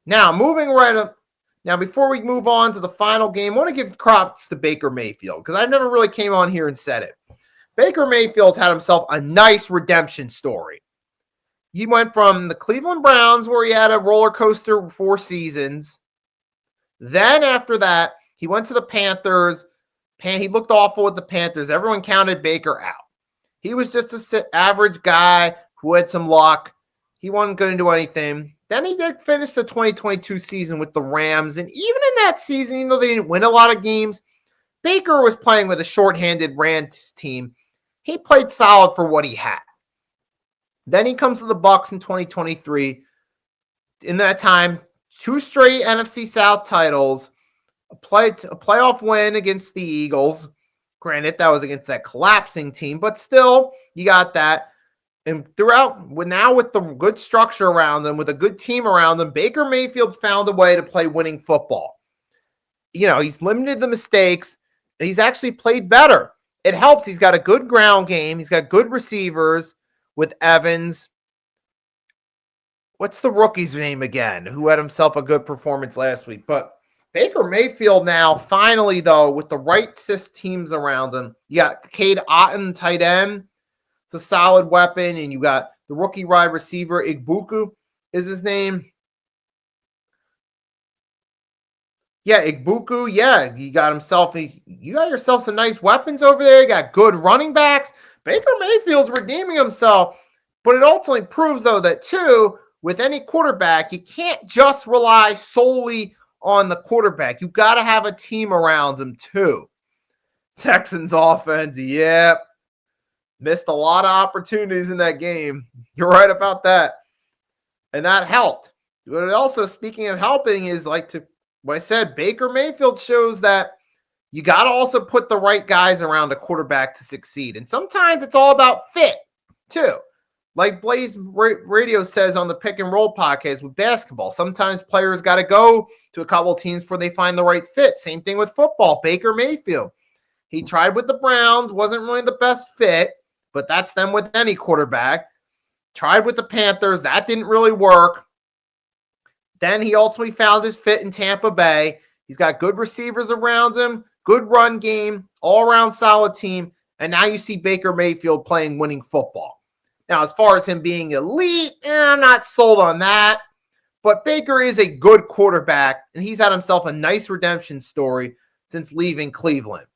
Now, moving right up. Now, before we move on to the final game, I want to give props to Baker Mayfield because I never really came on here and said it. Baker Mayfield's had himself a nice redemption story. He went from the Cleveland Browns, where he had a roller coaster 4 seasons. Then after that, he went to the Panthers. He looked awful with the Panthers. Everyone counted Baker out. He was just an average guy who had some luck. He wasn't going to do anything. Then he did finish the 2022 season with the Rams. And even in that season, even though they didn't win a lot of games, Baker was playing with a shorthanded Rams team. He played solid for what he had. Then he comes to the Bucs in 2023. In that time, 2 straight NFC South titles, a playoff win against the Eagles. Granted, that was against that collapsing team, but still, you got that. And throughout, now with the good structure around them, with a good team around them, Baker Mayfield found a way to play winning football. He's limited the mistakes, and he's actually played better. It helps. He's got a good ground game. He's got good receivers with Evans. What's the rookie's name again? Who had himself a good performance last week. But Baker Mayfield now, finally, though, with the right teams around him. You got Cade Otton, tight end. It's a solid weapon. And you got the rookie wide receiver, Igbuku is his name. Yeah, Igbuku. Yeah, you got yourself some nice weapons over there. You got good running backs. Baker Mayfield's redeeming himself. But it ultimately proves, though, that, too, with any quarterback, you can't just rely solely on the quarterback. You got to have a team around him, too. Texans offense, yep. Missed a lot of opportunities in that game. You're right about that. And that helped. But also, speaking of helping, is what I said, Baker Mayfield shows that you got to also put the right guys around a quarterback to succeed. And sometimes it's all about fit, too. Like Blaze Radio says on the Pick and Roll podcast with basketball, sometimes players got to go to a couple of teams before they find the right fit. Same thing with football. Baker Mayfield. He tried with the Browns, wasn't really the best fit, but that's them with any quarterback. Tried with the Panthers. That didn't really work. Then he ultimately found his fit in Tampa Bay. He's got good receivers around him, good run game, all-around solid team, and now you see Baker Mayfield playing winning football. Now, as far as him being elite, I'm not sold on that. But Baker is a good quarterback, and he's had himself a nice redemption story since leaving Cleveland.